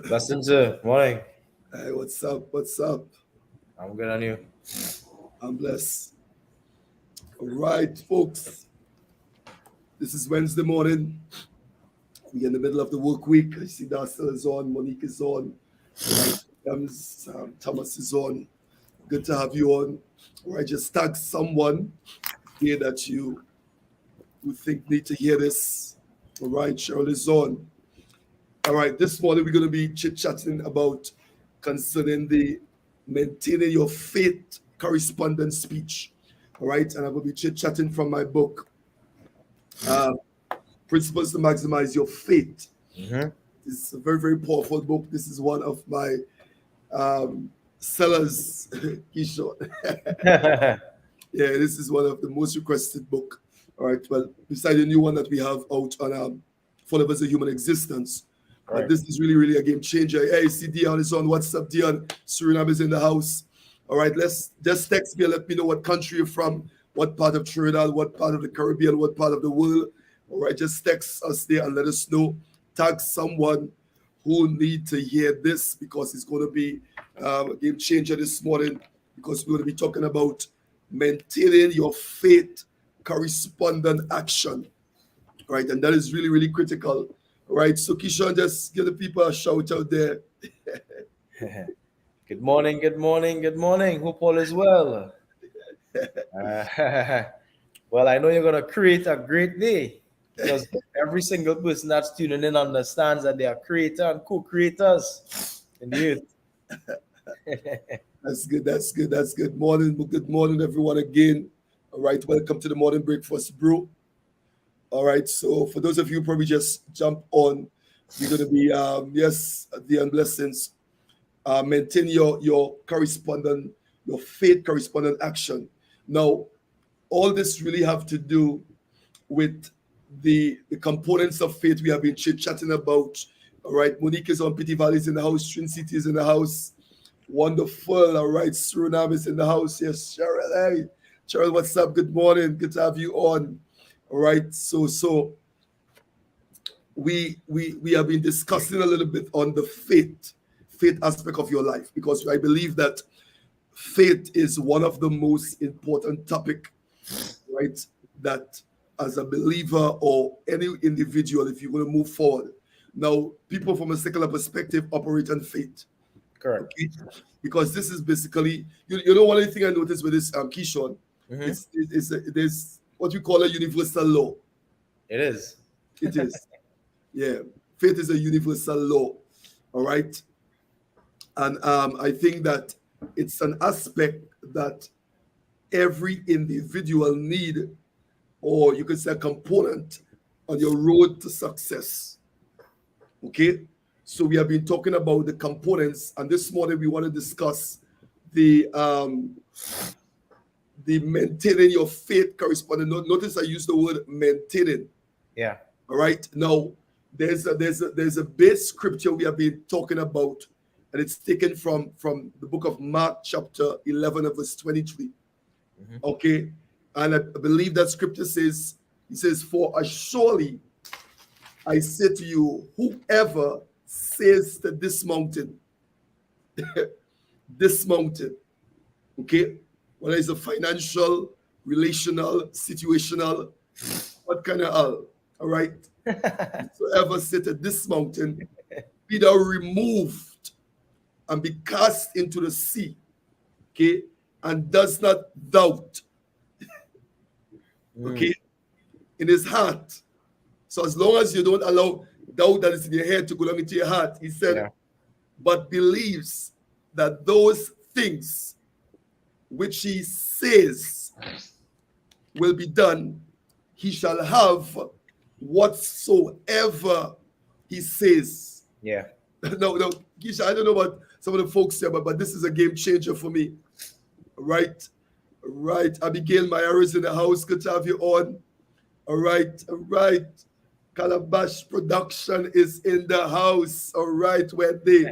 Blessings, sir. Morning. Hey, what's up? What's up? I'm good on you. I'm blessed. All right, folks. This is Wednesday morning. We're in the middle of the work week. I see Darcel is on, Monique is on, all right, Thomas is on. Good to have you on. All right, just tag someone here that you think need to hear this. All right, Cheryl is on. All right, this morning we're going to be chit-chatting about concerning the maintaining your faith correspondence speech. All right, and I will be chit-chatting from my book, uh, Principles to Maximize Your Faith. Mm-hmm. It's a very, very powerful book. This is one of my sellers, Keeshon. Yeah, this is one of the most requested book. All right, well, beside the new one that we have out on Followers of Human Existence. But Right. this is really, really a game changer. Hey, see Dion is on. What's up, Dion? Suriname is in the house. All right, let's just text me and let me know what country you're from, what part of Trinidad, what part of the Caribbean, what part of the world. All right, just text us there and let us know. Tag someone who need to hear this because it's going to be a game changer this morning because we're going to be talking about maintaining your faith correspondent action. Right, and that is really, really critical. Right, so Keeshon, just give the people a shout out there. Good morning, good morning, good morning. Hope all is well. Uh, well, I know you're going to create a great day because every single person that's tuning in understands that they are creator and co-creators in the youth. That's good. That's good. That's good. Morning. Good morning, everyone. Again. All right. Welcome to the morning breakfast, bro. All right. So for those of you who probably just jump on, we're going to be yes, the blessings. Maintain your correspondent, your faith correspondent action. Now, all this really have to do with the components of faith we have been chit-chatting about. All right. Monique is on, Pity Valley is in the house, Trin City is in the house. Wonderful. All right. Suriname is in the house. Yes, Cheryl. Hey, Cheryl, what's up? Good morning. Good to have you on. All right. So we have been discussing a little bit on the faith aspect of your life because I believe that faith is one of the most important topic, right? That as a believer or any individual, if you want to move forward. Now, people from a secular perspective operate on faith. Correct. Okay, because this is basically you know one of the things I noticed with this Keeshon, Mm-hmm. there's what you call a universal law. It is. It is, yeah. Faith is a universal law, all right, and I think that it's an aspect that every individual need, or you could say a component on your road to success. Okay, so we have been talking about the components, and this morning we want to discuss the maintaining your faith corresponding. Notice I use the word maintaining. Yeah. All right. Now there's a base scripture we have been talking about, and it's taken from the book of Mark, chapter 11, and verse 23. Mm-hmm. Okay, and I believe that scripture says, "He says, for as surely I say to you, whoever says to this mountain, this mountain, okay, whether it's a financial, relational, situational, what kind of all right, whoever said to this mountain, be thou removed and be cast into the sea, okay, and does not doubt, okay, in his heart." So as long as you don't allow doubt that is in your head to go down into your heart, he said, Yeah. but believes that those things which he says will be done, he shall have whatsoever he says. Yeah. No, Keisha, I don't know what some of the folks here, but this is a game changer for me. Right? Right. Abigail Meyer is in the house. Good to have you on. All right. All right. Calabash Production is in the house. All right, Wendy.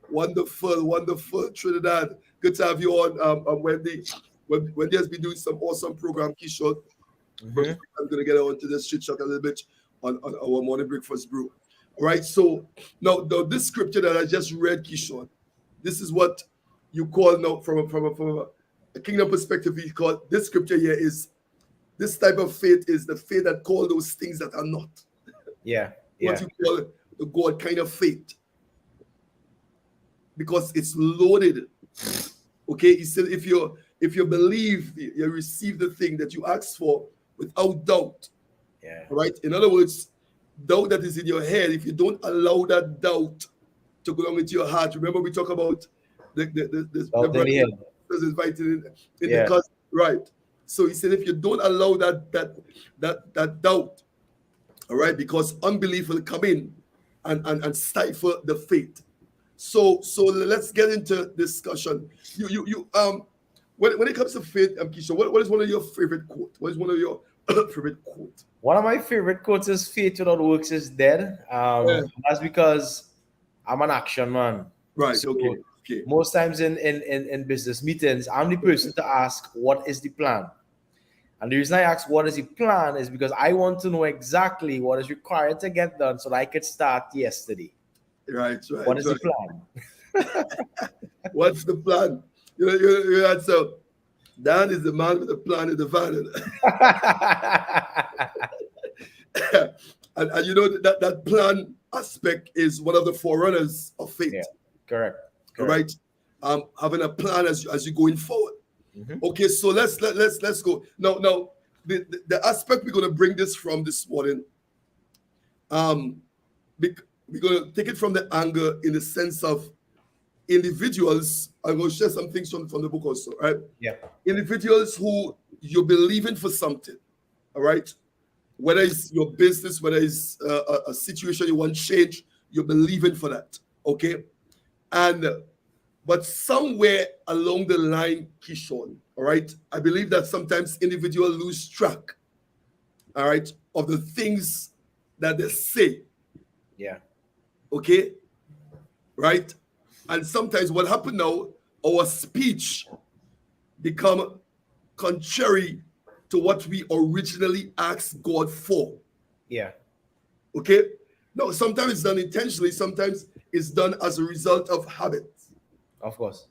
Wonderful, wonderful. Trinidad. Good to have you on, Wendy. Wendy has been doing some awesome program, Keeshon. Mm-hmm. I'm going to get on to this chit chat a little bit on our morning breakfast brew. Right. So now this scripture that I just read, Keeshon, this is what you call now from a kingdom perspective. We call this scripture here is this type of faith is the faith that call those things that are not. Yeah. What Yeah. you call the God kind of faith. Because it's loaded. Okay, he said if you believe, you receive the thing that you ask for without doubt. Yeah. Right? In other words, doubt that is in your head, if you don't allow that doubt to go along with your heart. Remember, we talk about the Doubt in the head. brothers invited in the Yeah. cause, right? So he said, if you don't allow that doubt, all right, because unbelief will come in and stifle the faith. So let's get into discussion. You when it comes to faith, Keeshon, what is one of your favorite quote? What is one of your favorite quote? One of my favorite quotes is "Faith without works is dead." Yeah. That's because I'm an action man. Right. So Okay. most times in business meetings, I'm the person to ask, "What is the plan?" And the reason I ask, "What is the plan?" is because I want to know exactly what is required to get done, so that I could start yesterday. Right. What is the plan? What's the plan? You answer. Dan is the man with the plan in the van. and you know that plan aspect is one of the forerunners of faith. Yeah, correct. All right. Having a plan as you're going forward. Mm-hmm. Okay, so let's go. Now the aspect we're gonna bring this from this morning, we're gonna take it from the angle in the sense of individuals. I'm gonna share some things from the book also, right? Yeah. Individuals who you're believing for something, all right? Whether it's your business, whether it's a situation you want change, you're believing for that, okay? But somewhere along the line, Keeshon, all right, I believe that sometimes individuals lose track, all right, of the things that they say. Yeah. Okay, right? And sometimes what happened now, our speech become contrary to what we originally asked God for. Yeah. Okay? Now, sometimes it's done intentionally, sometimes it's done as a result of habit. Of course.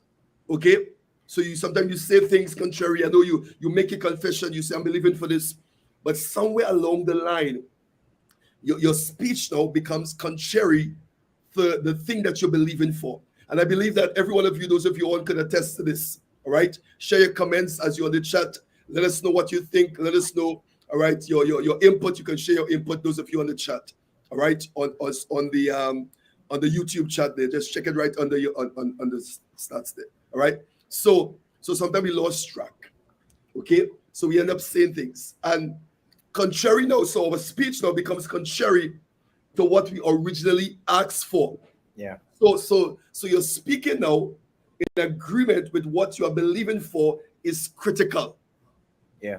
Okay? So sometimes you say things contrary. I know you make a confession, you say, I'm believing for this. But somewhere along the line, your speech now becomes contrary to the thing that you're believing for. And I believe that every one of you, those of you all can attest to this. All right? Share your comments as you're on the chat. Let us know what you think. Let us know, all right, your input. You can share your input, those of you on the chat. All right, on the YouTube chat there. Just check it right under your on the stats there. All right. So sometimes we lost track. Okay. So we end up saying things. And contrary now, so our speech now becomes contrary to what we originally asked for. Yeah. So you're speaking now in agreement with what you are believing for is critical. Yeah.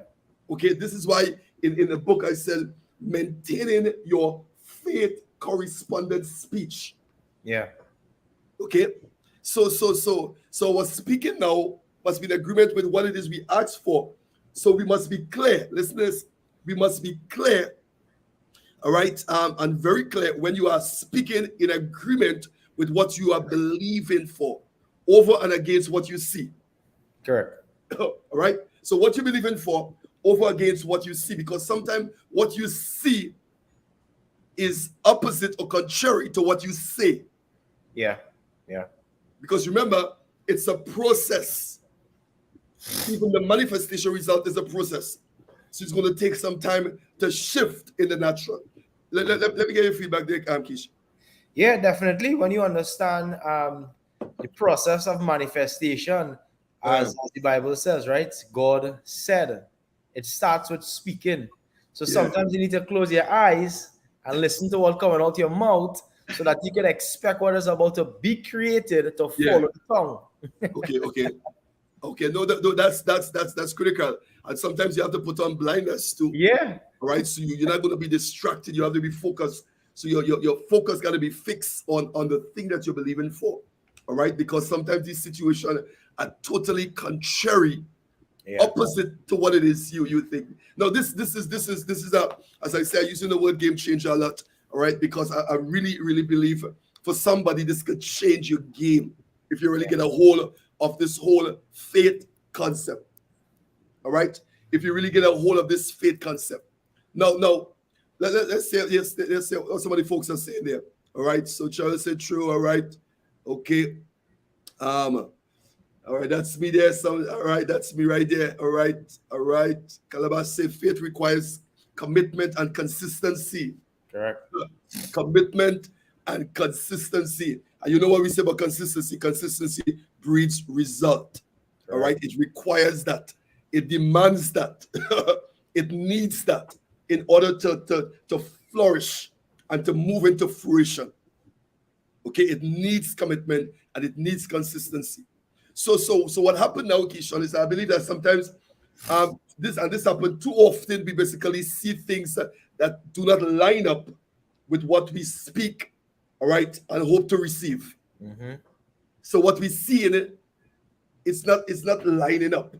Okay, this is why in the book I said maintaining your faith correspondent speech. Yeah. Okay, so our speaking now must be in agreement with what it is we asked for. So we must be clear, listeners. We must be clear, all right, and very clear when you are speaking in agreement with what you are believing for, over and against what you see. Correct. All right. So what you're believing for, over against what you see, because sometimes what you see is opposite or contrary to what you say. Yeah. Yeah. Because remember, it's a process. Even the manifestation result is a process. So it's going to take some time to shift in the natural. Let me get your feedback there, Keeshon. Yeah, definitely. When you understand the process of manifestation, as the Bible says, right? God said it starts with speaking. So sometimes you need to close your eyes and listen to what coming out your mouth so that you can expect what is about to be created to follow the tongue. Okay. No, that's critical. And sometimes you have to put on blinders too. Yeah. All right. So you're not going to be distracted. You have to be focused. So your focus got to be fixed on the thing that you're believing for. All right. Because sometimes these situations are totally contrary, opposite to what it is you think. Now this is a, as I say, I'm using the word game changer a lot. All right, because I really, really believe for somebody this could change your game if you really get a hold of this whole faith concept. All right, if you really get a hold of this faith concept. Now, let's say what some of the folks are saying there. All right, so Charles said true. All right, okay. All right, that's me there. All right, that's me right there. All right. Calabash say faith requires commitment and consistency. Correct. Commitment and consistency. And you know what we say about consistency? Consistency breeds result. All right, it requires that. It demands that. It needs that in order to flourish and to move into fruition. Okay, it needs commitment and it needs consistency. So what happened now, Keeshon, is I believe that sometimes this happens too often. We basically see things that do not line up with what we speak, all right, and hope to receive. Mm-hmm. So what we see in it, it's not lining up.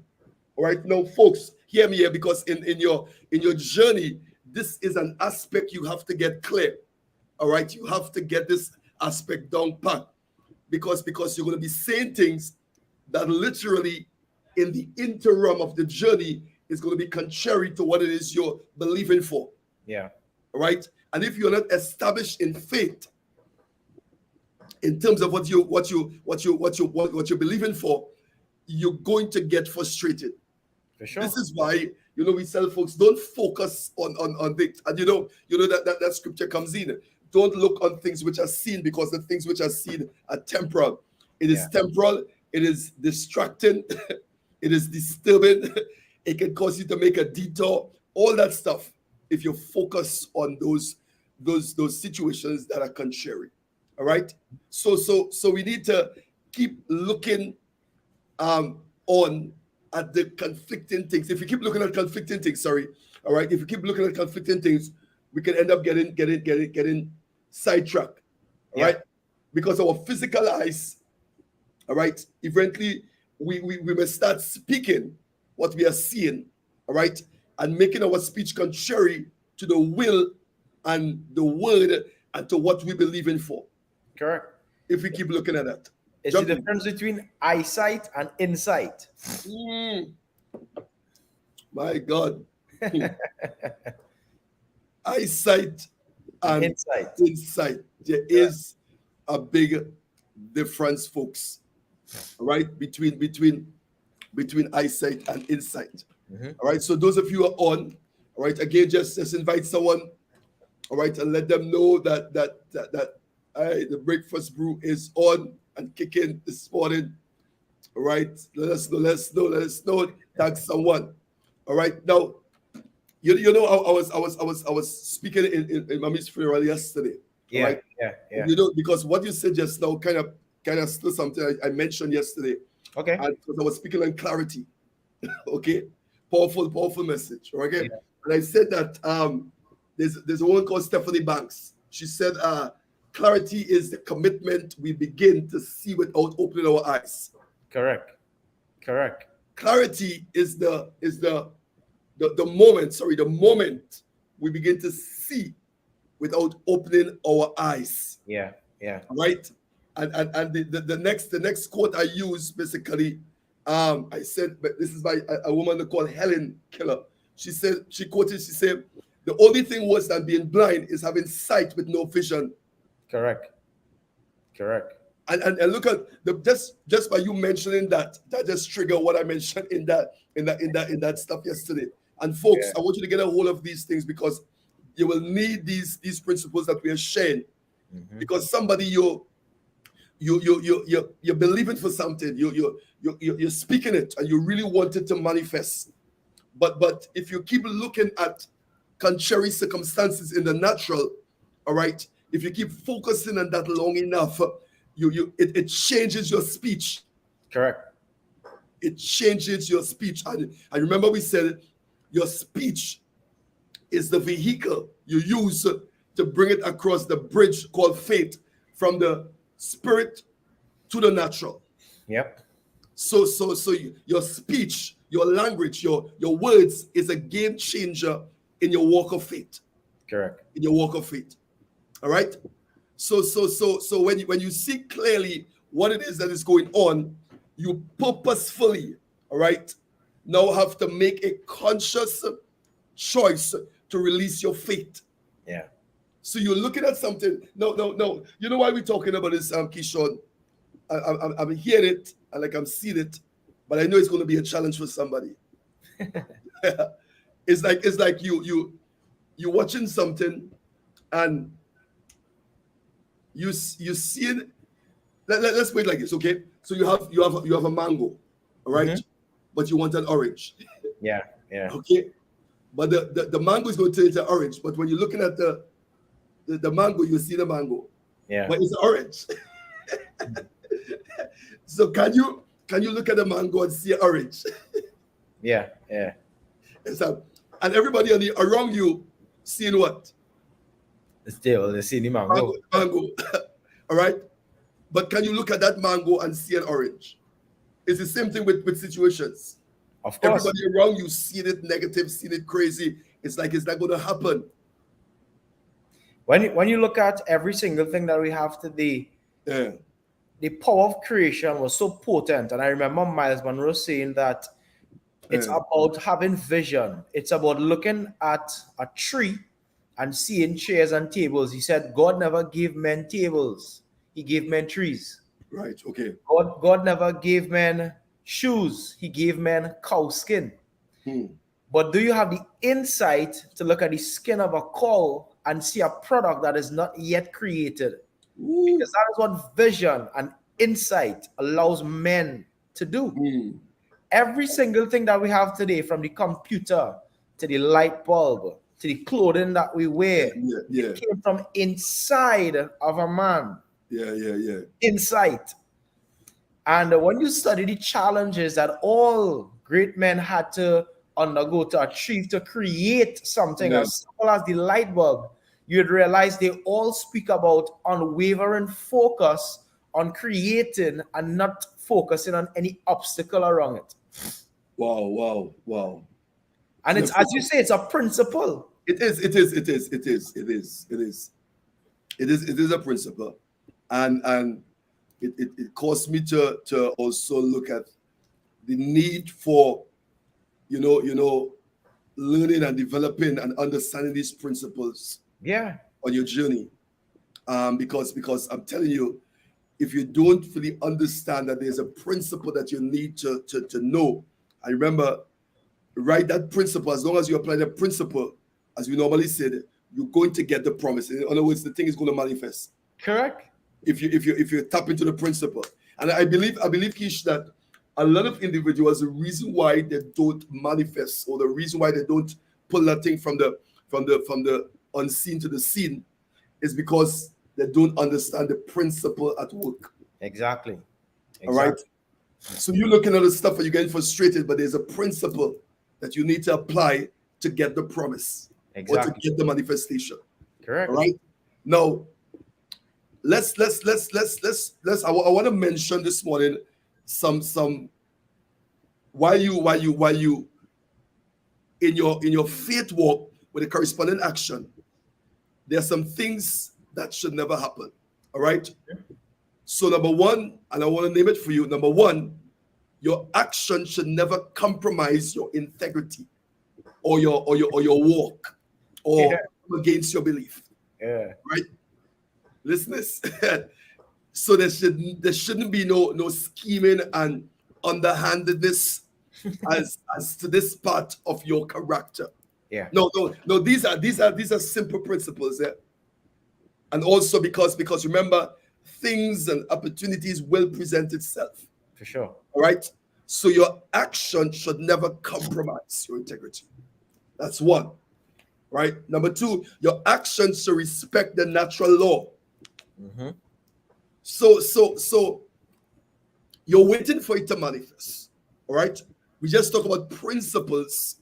All right, now folks, hear me here, because in your journey, this is an aspect you have to get clear. All right, you have to get this aspect down pat, because you're going to be saying things that literally in the interim of the journey is going to be contrary to what it is you're believing for. Yeah. All right. And if you're not established in faith in terms of what you're believing for, you're going to get frustrated. For sure. This is why we tell folks, don't focus on things. And that scripture comes in. Don't look on things which are seen, because the things which are seen are temporal. It is temporal. It is distracting. It is disturbing. It can cause you to make a detour. All that stuff. If you focus on those situations that are contrary. All right. So we need to keep looking on at the conflicting things. If you keep looking at conflicting things, all right. If you keep looking at conflicting things, we can end up getting sidetracked. All right. Because our physical eyes, all right, eventually we must start speaking what we are seeing, all right, and making our speech contrary to the will and the word and to what we believe in for. Correct. If we keep looking at that. It's the difference between eyesight and insight. My God. Eyesight and insight. There is a big difference, folks. All right, between eyesight and insight. Mm-hmm. All right, so those of you who are on, all right, again, just invite someone, all right, and let them know that the breakfast brew is on and kicking this morning. All right, let us know. Tag someone. All right, now, I was speaking in Mommy's funeral yesterday. Yeah, right? Yeah. Because what you said just now kind of still something I mentioned yesterday. Okay. And because I was speaking on clarity. Okay, powerful message. Okay, and I said that there's a woman called Stephanie Banks. She said clarity is the commitment we begin to see without opening our eyes. Correct. Clarity is the moment. The moment we begin to see without opening our eyes. Yeah. Right. And the next quote I use basically, I said, but this is by a woman called Helen Keller. She said, the only thing worse than being blind is having sight with no vision. Correct. And look at just by you mentioning that just triggered what I mentioned in that stuff yesterday. And folks, I want you to get a hold of these things, because you will need these principles that we are sharing. Mm-hmm. Because somebody you're believing for something, you're speaking it, and you really want it to manifest. But if you keep looking at contrary circumstances in the natural, all right, if you keep focusing on that long enough, it changes your speech. Correct. It changes your speech. And remember we said your speech is the vehicle you use to bring it across the bridge called faith from the spirit to the natural. Yep. So your speech, your language, your words is a game changer in your walk of faith. Correct. In your walk of faith. All right. So when you see clearly what it is that is going on, you purposefully, all right, now have to make a conscious choice to release your faith. Yeah. So you're looking at something. No. You know why we're talking about this, Keeshon? I'm hearing it and like I'm seeing it, but I know it's going to be a challenge for somebody. It's like you're watching something and you seeing. Let's put it like this, okay? So you have a mango, all right, but you want an orange, Yeah. okay? But the mango is going to turn into orange. But when you're looking at the mango, you see the mango, Yeah. but it's orange. So can you look at the mango and see orange? Yeah. And everybody around you seeing what? Still, the see the mango. Mango. All right. But can you look at that mango and see an orange? It's the same thing with situations. Of course. Everybody around you seeing it negative, seeing it crazy. It's like it's not going to happen. When you look at every single thing that we have today, the power of creation was so potent. And I remember Miles Monroe saying that it's about having vision. It's about looking at a tree and seeing chairs and tables. He said, God never gave men tables. He gave men trees. Right, okay. God never gave men shoes. He gave men cow skin. But do you have the insight to look at the skin of a cow and see a product that is not yet created? Ooh. Because that is what vision and insight allows men to do. Every single thing that we have today, from the computer to the light bulb to the clothing that we wear, it came from inside of a man. Yeah. Insight. And when you study the challenges that all great men had to undergo to achieve, to create something as simple as the light bulb, you'd realize they all speak about unwavering focus on creating and not focusing on any obstacle around it. Wow. And it's, as you say, it's a principle. It is a principle. And it caused me to also look at the need for learning and developing and understanding these principles on your journey. Because I'm telling you, if you don't fully understand that there's a principle that you need to know, I remember, write that principle. As long as you apply the principle, as we normally said, you're going to get the promise. In other words, the thing is going to manifest. Correct. If you tap into the principle. And I believe, Keesh, that a lot of individuals, the reason why they don't manifest, or the reason why they don't pull that thing from the unseen to the seen, is because they don't understand the principle at work. Exactly. All right. So you're looking at the stuff and you're getting frustrated, but there's a principle that you need to apply to get the promise or to get the manifestation. Correct. All right. Now, let's I want to mention this morning some while you in your faith walk with a corresponding action, there are some things that should never happen. All right. So number one, and I want to name it for you. Number one, your action should never compromise your integrity or your walk or against your belief. Right. Listen this. So there shouldn't be no scheming and underhandedness as to this part of your character. No. These are simple principles. And also because remember, things and opportunities will present itself. For sure. All right. So your action should never compromise your integrity. That's one. Right. Number two, your actions should respect the natural law. So you're waiting for it to manifest. All right. We just talk about principles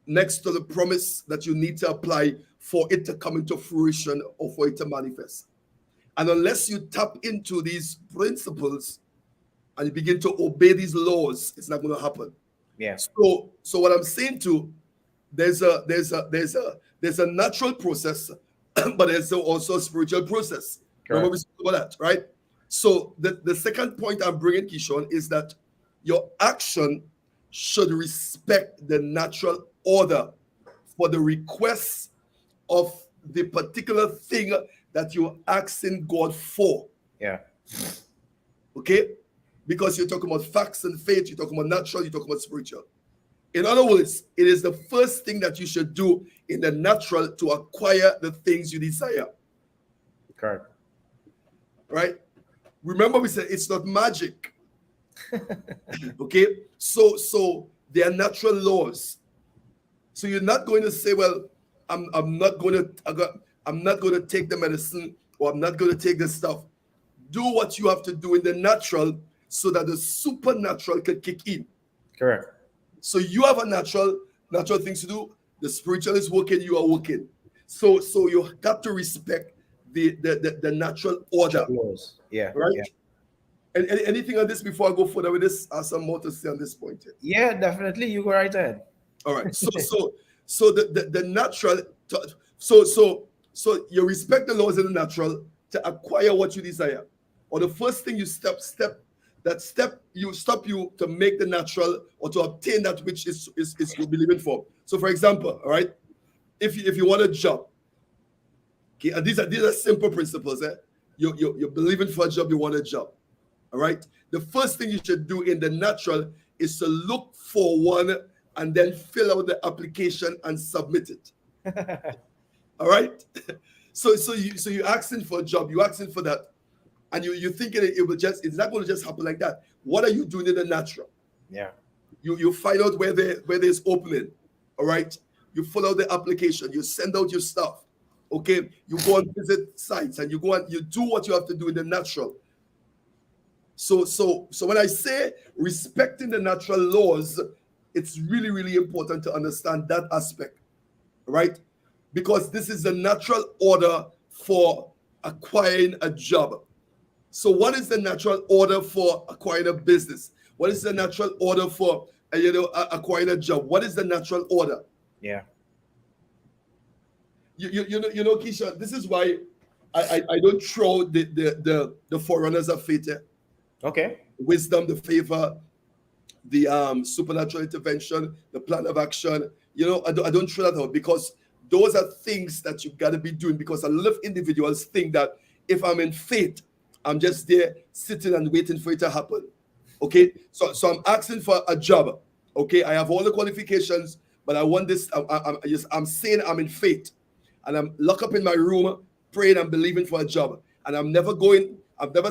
next to the promise that you need to apply for it to come into fruition or for it to manifest. And unless you tap into these principles and you begin to obey these laws, it's not going to happen. So what I'm saying there's a natural process but there's also a spiritual process. Remember we spoke about that, right? So the second point I'm bringing, Keeshon, is that your action should respect the natural order for the requests of the particular thing that you're asking God for. Yeah. Okay? Because you're talking about facts and faith, you're talking about natural, you're talking about spiritual. In other words, it is the first thing that you should do in the natural to acquire the things you desire. Correct. Right? Remember, we said it's not magic. Okay? So there are natural laws. So you're not going to say, well, I'm not going to take the medicine, or I'm not going to take this stuff. Do what you have to do in the natural so that the supernatural can kick in. Correct. So you have a natural things to do. The spiritual is working, you are working. So you got to respect the natural order. Yeah. Right? Yeah. And anything on this before I go further with this? I have some more to say on this point here. Yeah, definitely. You go right ahead. All right. So the natural. So you respect the laws in the natural to acquire what you desire, or the first thing you stop you to make the natural or to obtain that which is you're believing for. So, for example, all right, if you want a job, okay, and these are simple principles. You're believing for a job, you want a job. All right. The first thing you should do in the natural is to look for one and then fill out the application and submit it. All right. So you're asking for a job, you're asking for that, and you're thinking it's not going to just happen like that. What are you doing in the natural? Yeah. You find out where there's opening. All right. You fill out the application, you send out your stuff. Okay. You go and visit sites and you go and you do what you have to do in the natural. So when I say respecting the natural laws, it's really, really important to understand that aspect, right? Because this is the natural order for acquiring a job. So what is the natural order for acquiring a business? What is the natural order for acquiring a job? What is the natural order? Yeah. You know, Keeshon, this is why I don't throw the forerunners of faith. Okay. Wisdom, the favor, the supernatural intervention, the plan of action. I don't throw that out, because those are things that you got to be doing, because a lot of individuals think that if I'm in faith, I'm just there sitting and waiting for it to happen. Okay, so I'm asking for a job. Okay, I have all the qualifications, but I want this. I'm saying I'm in faith, and I'm locked up in my room praying and believing for a job, and I'm never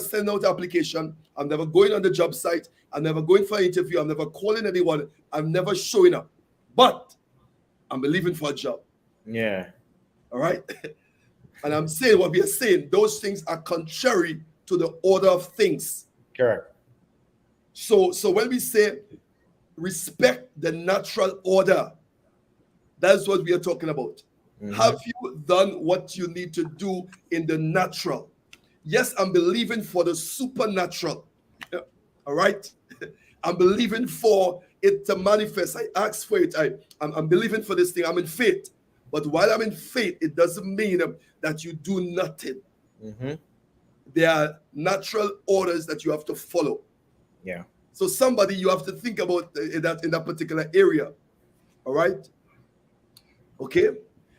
sending out the application. I'm never going on the job site. I'm never going for an interview. I'm never calling anyone. I'm never showing up, but I'm believing for a job. Yeah. All right. And I'm saying what we are saying, those things are contrary to the order of things. Correct. So when we say respect the natural order, that's what we are talking about. Mm-hmm. Have you done what you need to do in the natural? Yes, I'm believing for the supernatural. All right. I'm believing for it to manifest. I ask for it. I'm believing for this thing. I'm in faith. But while I'm in faith, it doesn't mean that you do nothing. Mm-hmm. There are natural orders that you have to follow. Yeah. So somebody you have to think about in that particular area. All right. Okay.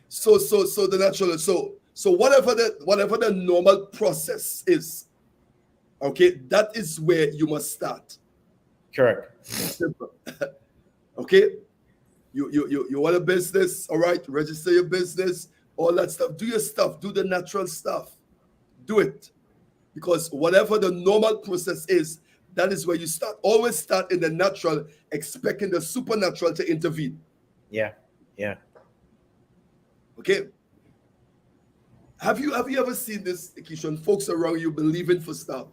So the natural. So whatever the normal process is, okay, that is where you must start. Correct. Simple. Okay. You want a business, all right? Register your business, all that stuff. Do your stuff. Do the natural stuff. Do it. Because whatever the normal process is, that is where you start. Always start in the natural, expecting the supernatural to intervene. Yeah. Yeah. Okay. Have you ever seen this, Keeshon? Folks around you believing for stuff.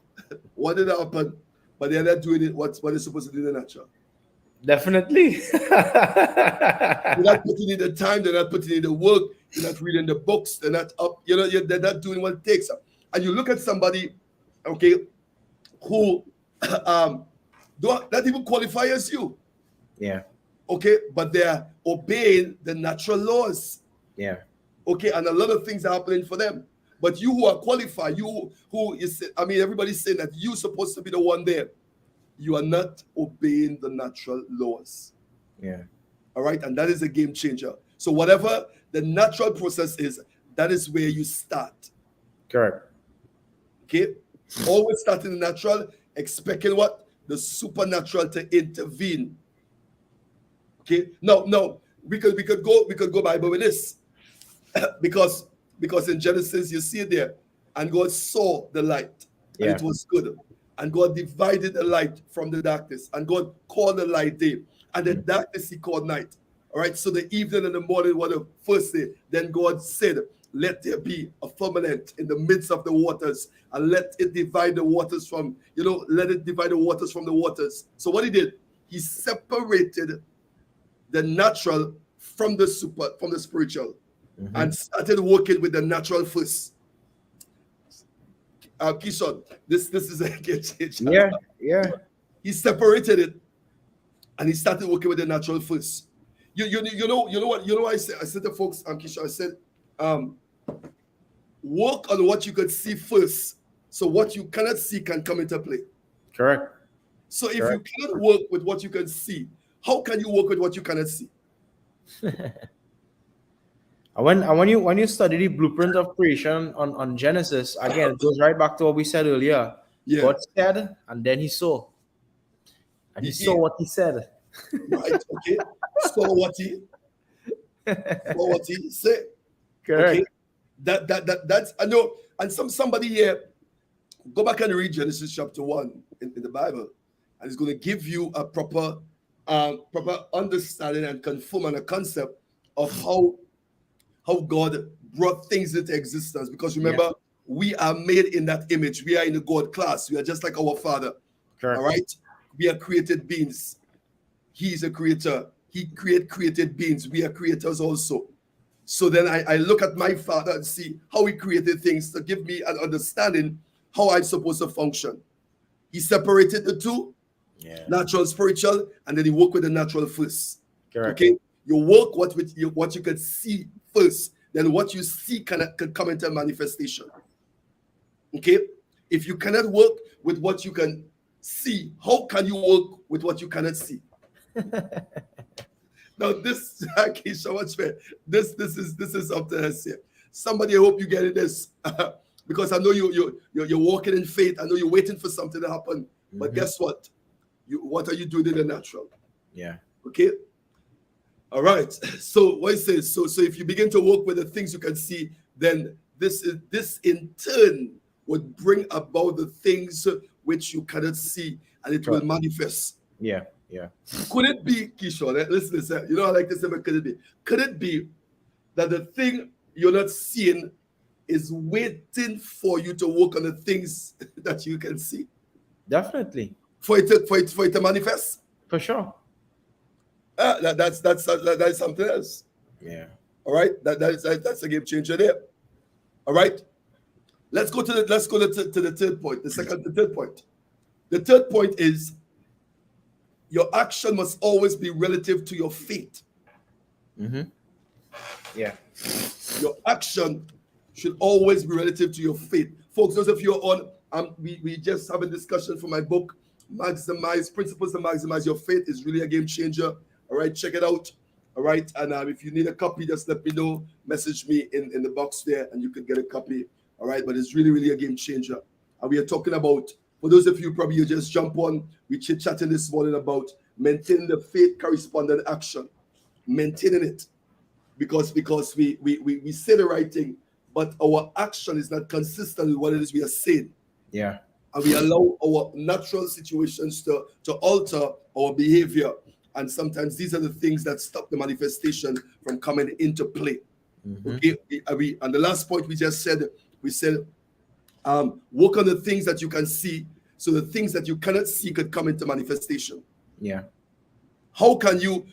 What did happen? But they're not doing it what they're supposed to do in the natural. Definitely. They're not putting in the time, they're not putting in the work, they're not reading the books, they're not up, they're not doing what it takes. And you look at somebody, okay, who not even qualify as you. Yeah. Okay, but they're obeying the natural laws. Yeah. Okay, and a lot of things are happening for them. But you who are qualified, you who is, I mean, everybody's saying that you're supposed to be the one there. You are not obeying the natural laws. Yeah. All right, and that is a game changer. So whatever the natural process is, that is where you start. Correct. Okay, always start in the natural, expecting what? The supernatural to intervene. Okay, no, we could go Bible with this. because in Genesis you see it there, and God saw the light, and Yeah. it was good, and God divided the light from the darkness, and God called the light day, and the darkness He called night. All right, so the evening and the morning were the first day. Then God said, "Let there be a firmament in the midst of the waters, and let it divide the waters from let it divide the waters from the waters." So what He did, He separated the natural from the spiritual. And started working with the natural first. Keeshon, this is a game changer. Yeah. He separated it, and he started working with the natural first. You know what I said to folks, Keeshon, I said, work on what you could see first, so what you cannot see can come into play. Correct. So if you cannot work with what you can see, how can you work with what you cannot see? When you study the blueprint of creation on Genesis, again, it goes right back to what we said earlier. Yeah. God said, and then He saw. And He saw what He said. Right, okay. Saw what He said. Correct. Okay. That's, I know, and somebody here, go back and read Genesis chapter 1 in the Bible, and it's going to give you a proper understanding and confirm on a concept of how God brought things into existence. Because remember, we are made in that image. We are in the God class. We are just like our Father. Correct. All right? We are created beings. He is a creator. He created beings. We are creators also. So then I look at my Father and see how He created things to give me an understanding how I'm supposed to function. He separated the two, natural, spiritual, and then He worked with the natural first. Correct. Okay? You work what you can see first, then what you see can come into manifestation. Okay? If you cannot work with what you can see, how can you work with what you cannot see? Now this is so much fair. This is something else here. Somebody, I hope you get this because I know you're walking in faith. I know you're waiting for something to happen. But guess what? What are you doing in the natural? Yeah. Okay. All right. So what it says, so if you begin to work with the things you can see, then this in turn would bring about the things which you cannot see, and it will manifest. Yeah. Could it be, Keeshon? Listen, I like to say, but could it be? Could it be that the thing you're not seeing is waiting for you to work on the things that you can see? Definitely. For it to manifest? For sure. That's something else. Yeah. All right. That's a game changer there. All right. Let's go to the third point. The third point. The third point is your action must always be relative to your faith. Yeah. Your action should always be relative to your faith. Folks, those of you on, we just have a discussion for my book, Principles to Maximize Your Faith. Is really a game changer. All right, check it out. All right, and if you need a copy, just let me know. Message me in the box there, and you can get a copy. All right, but it's really a game changer. And we are talking about, for those of you probably you just jump on, we chit-chatting this morning about maintaining the faith correspondent action, maintaining it, because we say the right thing, but our action is not consistent with what it is we are saying. Yeah. And we allow our natural situations to alter our behavior. And sometimes these are the things that stop the manifestation from coming into play. Okay. And the last point we said, work on the things that you can see, so the things that you cannot see could come into manifestation. Yeah. How can you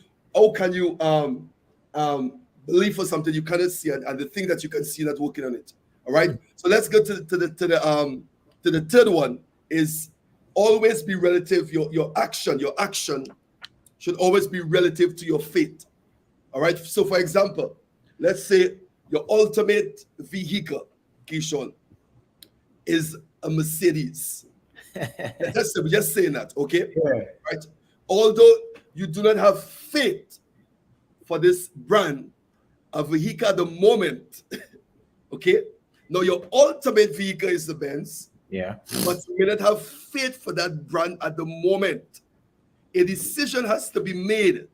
believe for something you cannot see, and the thing that you can see, not working on it? All right. So let's go to the third one. Is always be relative. Your action should always be relative to your faith. All right. So for example, let's say your ultimate vehicle, Keeshon, is a Mercedes. Just saying that, okay? Yeah. Right? Although you do not have faith for this brand of vehicle at the moment, okay? Now your ultimate vehicle is the Benz, Yeah. but you may not have faith for that brand at the moment. A decision has to be made,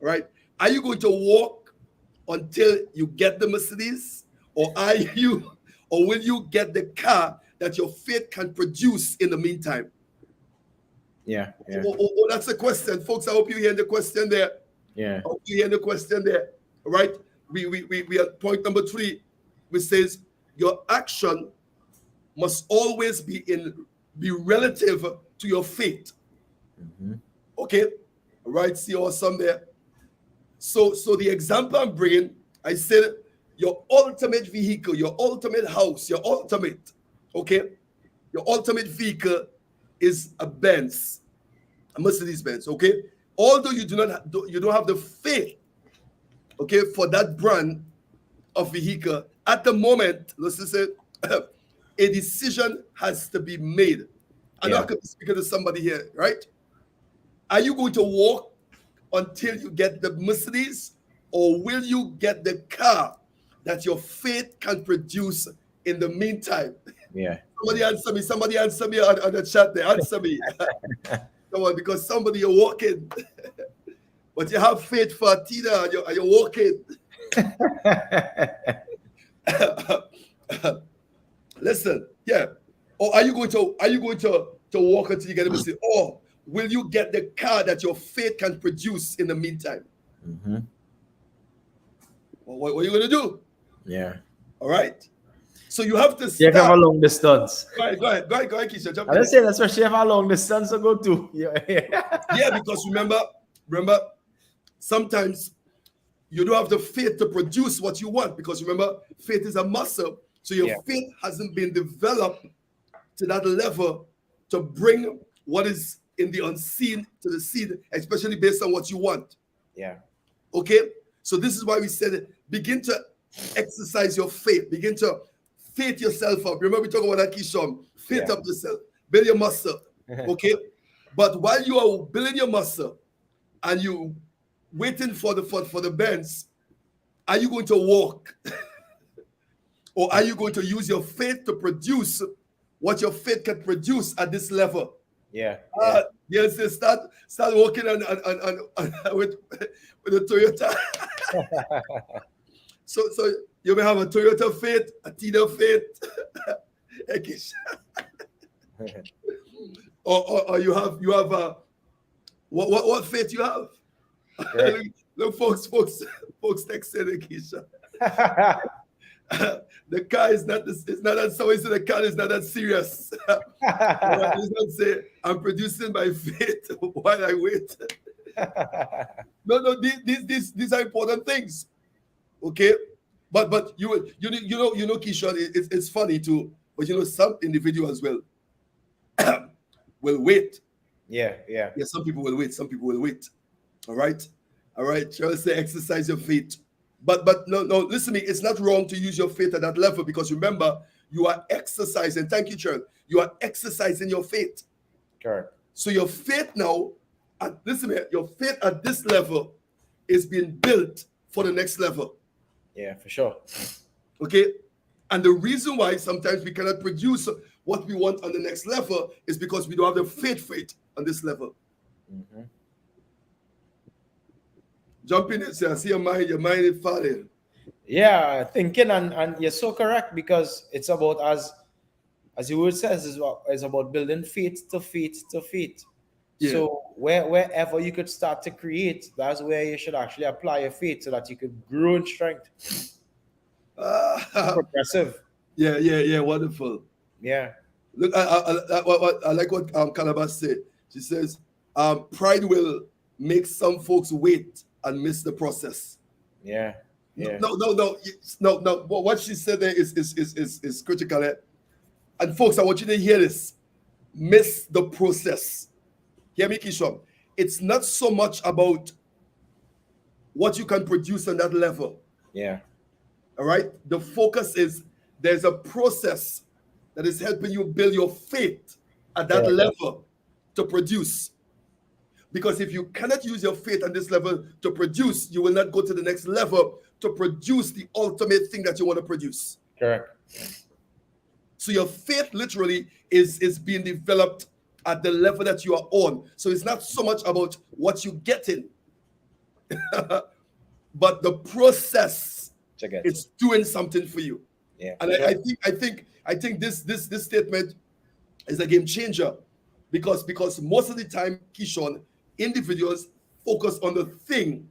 right? Are you going to walk until you get the Mercedes, or will you get the car that your faith can produce in the meantime? Yeah. Yeah. Oh, that's the question, folks. I hope you hear the question there. Yeah. I hope you hear the question there. All right. We are point number 3, which says your action must always be relative to your faith. Mm-hmm. Okay. All right. See awesome there. So the example I'm bringing, I said your ultimate vehicle, your ultimate house, your ultimate, okay, your ultimate vehicle is a Benz, a Mercedes Benz, okay. Although you don't have the faith, okay, for that brand of vehicle at the moment. Let's just say a decision has to be made. I know I could be speaking to somebody here, right? Are you going to walk until you get the Mercedes, or will you get the car that your faith can produce in the meantime? Yeah. Somebody answer me on the chat there. Answer me. Come on, because somebody you're walking, but you have faith for Tina, and you're walking. Listen, yeah. Or are you going to walk until you get the Mercedes? Or will you get the car that your faith can produce in the meantime? Mm-hmm. Well, what are you going to do? Yeah. All right. So you have to You have start. a long distance. Go ahead, Keisha. Jump I'm in. just saying, especially if a long distance to go to. Yeah, because remember, sometimes you don't have the faith to produce what you want, because remember, faith is a muscle. So your faith hasn't been developed to that level to bring what is in the unseen to the seen, especially based on what you want. Yeah. Okay? So this is why we said begin to exercise your faith. Begin to faith yourself up. Remember we talk about that, Keeshon. Faith up yourself. Build your muscle. Okay? But while you are building your muscle and you waiting for the Benz, are you going to walk? Or are you going to use your faith to produce what your faith can produce at this level? Yeah. Yes, start walking with a Toyota. so you may have a Toyota faith, a Tina faith, or you have a what faith you have? Look, folks texting Keisha. The car is not that. Somebody said the car is not that serious. It's not say I'm producing my faith while I wait. No, these are important things. Okay, but you know, Keeshon, it's funny too. But you know, some individuals will wait. Yeah. Some people will wait. Some people will wait. All right. Charles say exercise your faith. But no, listen to me. It's not wrong to use your faith at that level, because remember, you are exercising. Thank you, Charles. You are exercising your faith. Correct. So your faith now, and listen to me, your faith at this level is being built for the next level. Yeah, for sure. Okay? And the reason why sometimes we cannot produce what we want on the next level is because we don't have the faith on this level. Mm-hmm. Jump in and say, I see your mind is falling. Yeah, thinking, and you're so correct, because it's about, as the word says, is about building faith to faith to faith. Yeah. So wherever you could start to create, that's where you should actually apply your faith so that you could grow in strength. Progressive. Yeah, wonderful. Yeah. Look, I like what Calabash said. She says, pride will make some folks wait and miss the process. Yeah. No. What she said there is critical. And folks, I want you to hear this. Miss the process. Hear me, Keeshon. It's not so much about what you can produce on that level. Yeah. All right. The focus is there's a process that is helping you build your faith at that Yeah. level to produce. Because if you cannot use your faith at this level to produce, you will not go to the next level to produce the ultimate thing that you want to produce. Correct. So your faith literally is being developed at the level that you are on. So it's not so much about what you get in, but the process. It's doing something for you. Yeah. And I think this statement is a game changer because most of the time, Keeshon, individuals focus on the thing,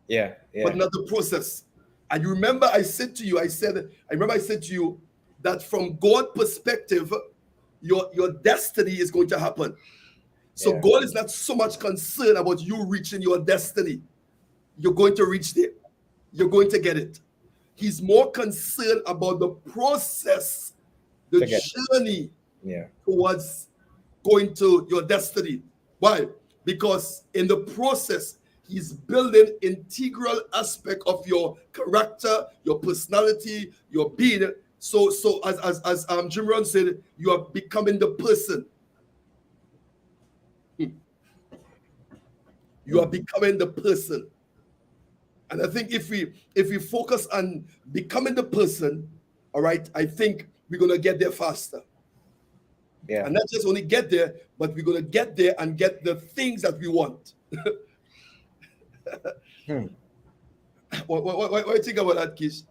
Yeah. but not the process. And you remember I said to you that from God perspective, your destiny is going to happen. So Yeah. God is not so much concerned about you reaching your destiny. You're going to reach there. You're going to get it. He's more concerned about the process, the journey towards going to your destiny. Why? Because in the process, he's building integral aspect of your character, your personality, your being. So as Jim Rohn said, you are becoming the person. You are becoming the person. And I think if we focus on becoming the person, all right, I think we're gonna get there faster. Yeah. And not just only get there, but we're gonna get there and get the things that we want. What do you think about that, Kish?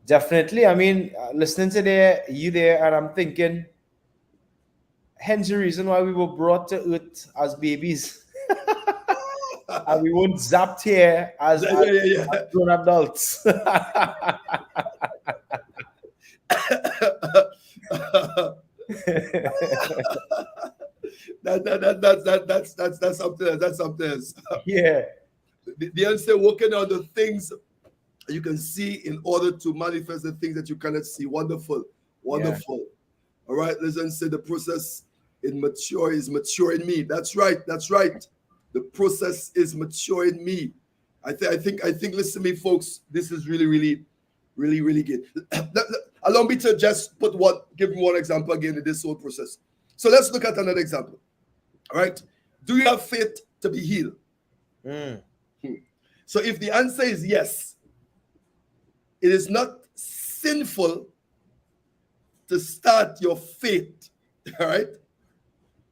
Definitely. I mean, listening to you there, and I'm thinking, hence the reason why we were brought to earth as babies. And we weren't zapped here as grown adults. That's something else. That's something else. Yeah. The answer working on the things you can see in order to manifest the things that you cannot see. Wonderful. Wonderful. Yeah. All right. Let's say the process is maturing me. That's right. That's right. The process is maturing me. I think listen to me, folks. This is really good. Allow me to just give one example again in this whole process. So let's look at another example. All right. Do you have faith to be healed? So if the answer is yes, it is not sinful to start your faith. All right.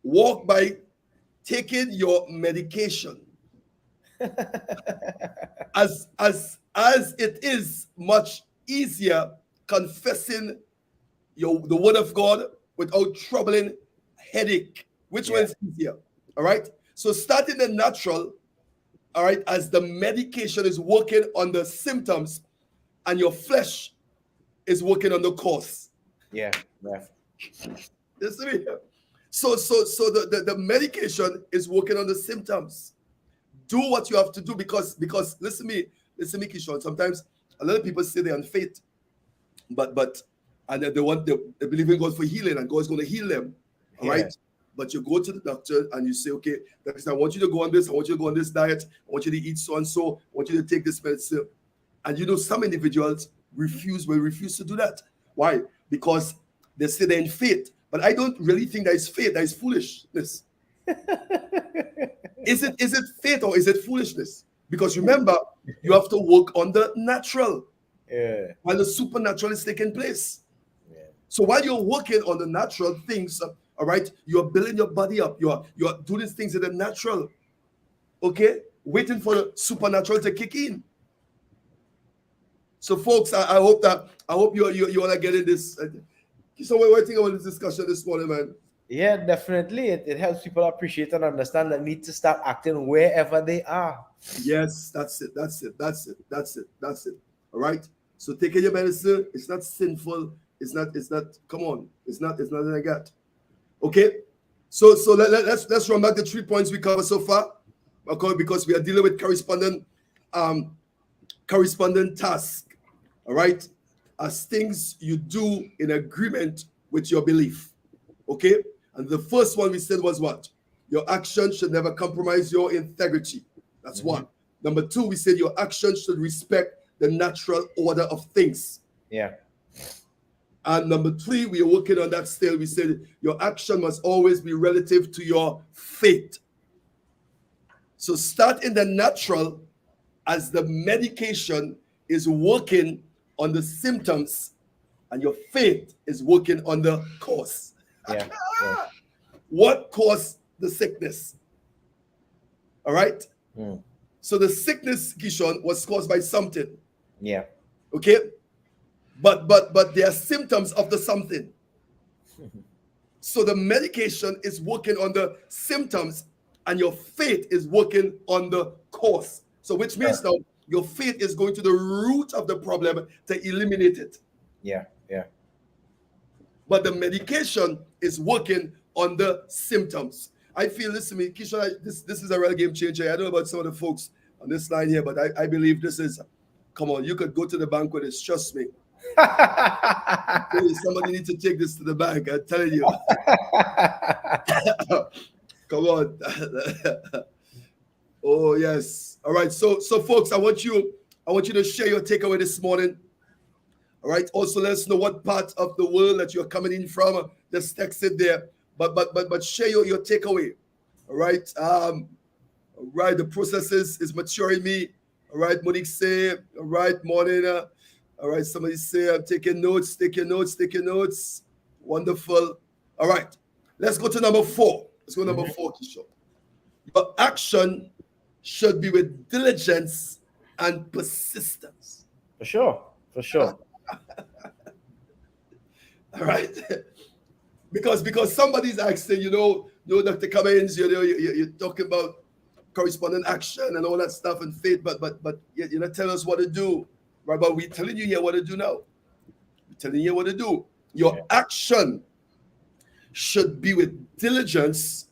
Walk by taking your medication. as it is much easier confessing the word of God without troubling headache. Which one is easier? All right. So starting the natural, all right, as the medication is working on the symptoms and your flesh is working on the cause. Yeah. Listen here. So the medication is working on the symptoms. Do what you have to do because listen to me, Keeshon. Sometimes a lot of people say they're on faith, but and they believe in God for healing, and God's going to heal them. All right. But you go to the doctor and you say, okay, I want you to go on this, I want you to go on this diet, I want you to eat so and so, I want you to take this medicine. And some individuals will refuse to do that. Why? Because they say they're in faith. But I don't really think that is faith, that is foolishness. Is it faith or is it foolishness? Because remember, you have to work on the natural while the supernatural is taking place. Yeah. So while you're working on the natural things, all right, you're building your body up. You're doing things in the natural, okay? Waiting for the supernatural to kick in. So, folks, I hope you want to get in this. So, what do you think about this discussion this morning, man? Yeah, definitely. It helps people appreciate and understand that need to start acting wherever they are. Yes, that's it. All right. So taking your medicine, it's not sinful. It's not. Come on. It's nothing like that. Okay. So let's run back the 3 points we covered so far, okay, because we are dealing with correspondent task. All right, as things you do in agreement with your belief. Okay. And the first one we said was what? Your action should never compromise your integrity. That's one. Number two, we said your action should respect the natural order of things. Yeah. And number 3, we are working on that still. We said your action must always be relative to your faith. So start in the natural as the medication is working on the symptoms and your faith is working on the cause. Yeah. Yeah. What caused the sickness? All right. Mm. So the sickness, Keeshon, was caused by something. Yeah. Okay. But there are symptoms of the something. So the medication is working on the symptoms and your faith is working on the cause. So which means now your faith is going to the root of the problem to eliminate it. Yeah. Yeah. But the medication is working on the symptoms. I feel, listen to me, Keeshon, this is a real game changer. I don't know about some of the folks on this line here, but I believe this is, come on, you could go to the bank with this, trust me. Somebody needs to take this to the bank, I'm telling you. Come on. Oh, yes. All right, so folks, I want you to share your takeaway this morning. All right. Also, let us know what part of the world that you're coming in from. Just text it there. But share your takeaway. All right. All right. The process is maturing me. All right. Monique say, all right, morning. All right. Somebody say, I'm taking notes. Take your notes. Wonderful. All right. Let's go to number 4. Let's go to number 4, Keeshon. Your action should be with diligence and persistence. For sure. All right. Because somebody's asking, Dr. Cummings, you're talking about corresponding action and all that stuff and faith, but you're not telling us what to do. Right? But we're telling you here what to do now. We're telling you what to do. Your action should be with diligence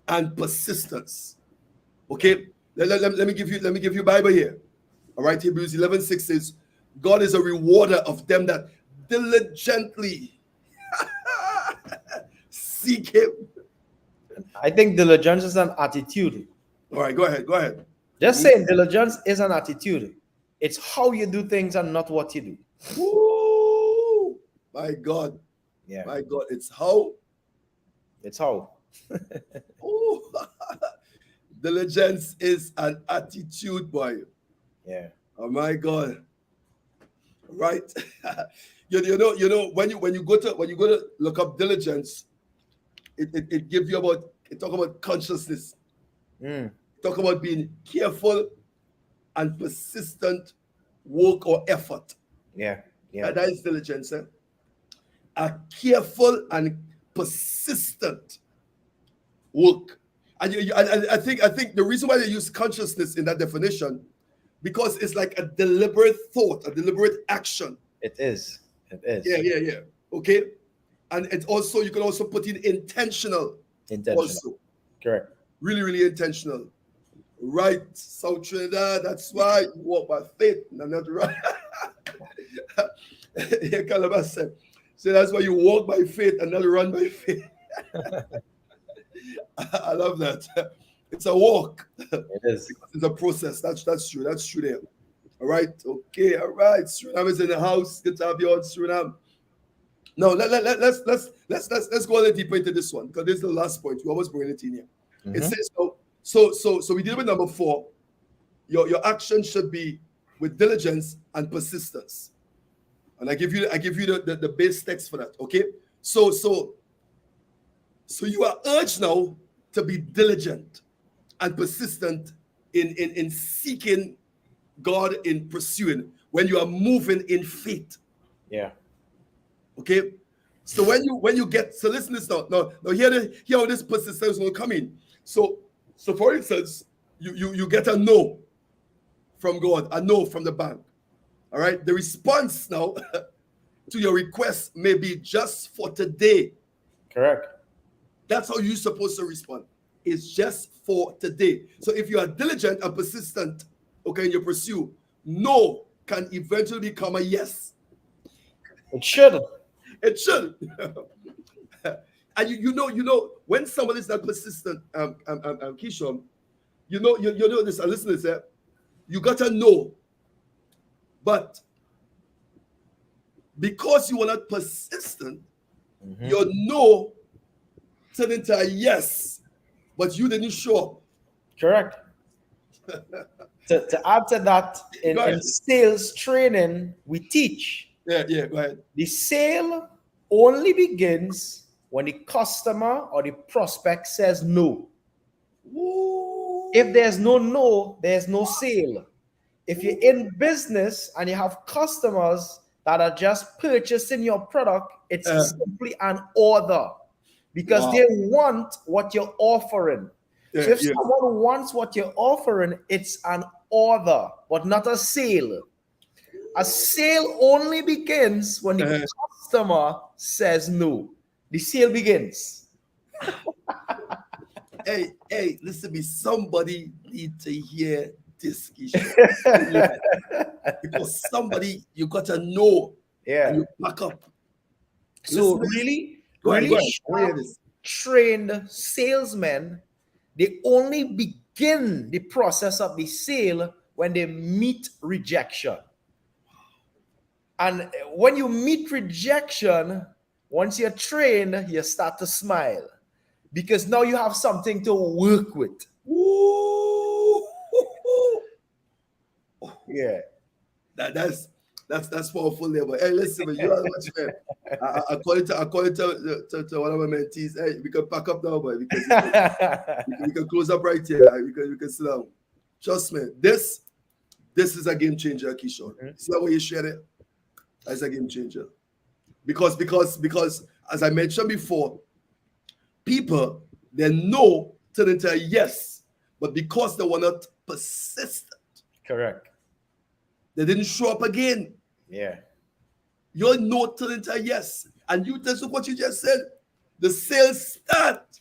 and persistence. Okay? Let me give you Bible here. All right, Hebrews 11:6 says, God is a rewarder of them that diligently seek him. I think diligence is an attitude. All right, go ahead. Just saying, diligence is an attitude. It's how you do things and not what you do. Woo! My God. Yeah. My God. It's how? It's how. Ooh. Diligence is an attitude, boy. Yeah. Oh my God. Right. you know when you go to look up diligence, it gives you talk about consciousness. Talk about being careful and persistent work or effort. Yeah. That is diligence. A careful and persistent work. And I think the reason why they use consciousness in that definition, because it's like a deliberate thought, a deliberate action. It is. Yeah. Okay. And it's also, you can also put in intentional. Also. Correct. Really, really intentional. Right. South Trinidad, that's why you walk by faith and not right. Yeah, Calabash said. So that's why you walk by faith and not run by faith. I love that. It's a walk. It is. It's a process. That's true. That's true there. All right. Okay. All right. Suriname is in the house. Good to have you on, Suriname. No, let's go a little deeper into this one, because this is the last point. We always bring it in here. It says so we deal with number 4. Your action should be with diligence and persistence. And I give you the base text for that. Okay. So you are urged now to be diligent and persistent in seeking God, in pursuing, when you are moving in faith. Yeah. Okay. So when you get, so listen to this now. Now here how this persistence will come in. So for instance, you get a no from God, a no from the bank. All right. The response now to your request may be just for today. Correct. That's how you're supposed to respond. It's just for today. So if you are diligent and persistent, okay, in your pursuit, no can eventually become a yes. It should. It should. And you know, when someone is not persistent, Keeshon, you know this. And listen to this. You gotta know But because you were not persistent, your no turned into a yes, but you didn't show up. Correct. to add to that, in sales training, we teach. Yeah, go ahead. The sale only begins when the customer or the prospect says no. Ooh. If there's no, there's no sale. If you're in business and you have customers that are just purchasing your product, it's simply an order because they want what you're offering. So if someone wants what you're offering, it's an order, but not a sale. A sale only begins when the customer says no. The sale begins. Hey, listen to me. Somebody need to hear this, Keeshon. Because somebody, you got to know. Yeah. And you back up. So listen, really trained salesmen, they only begin the process of the sale when they meet rejection. And when you meet rejection, once you're trained, you start to smile because now you have something to work with. Ooh. Yeah. That's powerful there. But hey, listen, man, you are much man. According to one of my mentees, hey, we can pack up now, boy, because we can close up right here. We can sit down. Trust me, this is a game changer, Keeshon. See how you share it? That's a game changer. Because as I mentioned before, people, they know turn into a yes, but because they were not persistent. Correct. They didn't show up again. Yeah. Your no turned into a yes. And you just look what you just said. The sales start.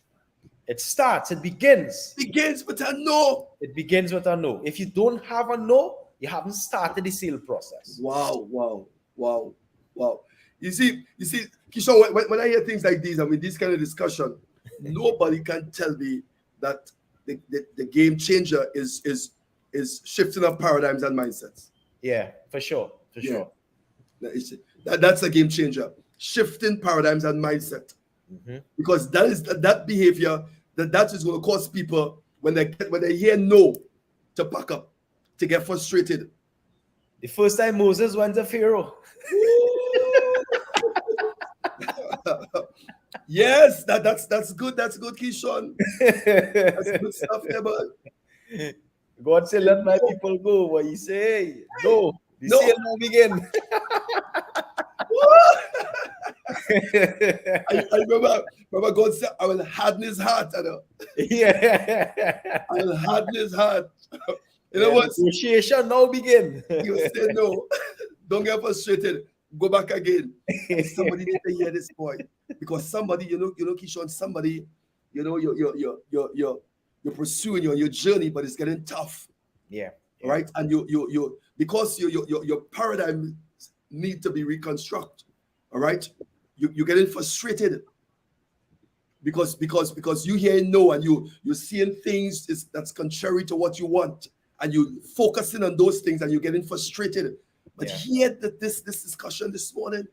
It starts. It begins. Begins with a no. It begins with a no. If you don't have a no, you haven't started the sale process. Wow. You see, Keeshon, when I hear things like these, I mean, this kind of discussion, nobody can tell me that the game changer is shifting of paradigms and mindsets. Yeah, for sure. That's a game changer. Shifting paradigms and mindset. Because that is that behavior that is going to cause people when they hear no to pack up, to get frustrated. The first time Moses went to Pharaoh. Yes, that's good. That's good, Keeshon. That's good stuff there, bud. God said, let my people go. What you say? No. The sale now begin. I remember God said, I will harden his heart. Yeah. I will harden his heart. You know what? Negotiation now begin. You say no. Don't get frustrated. Go back again. Somebody need to hear this point. Because somebody, Keeshon, somebody, you're pursuing your journey, but it's getting tough. Yeah. Right? And you because your paradigm need to be reconstructed. All right? You're getting frustrated because you hear no and you're seeing things that's contrary to what you want, and you focusing on those things and you're getting frustrated. But hear that this discussion this morning.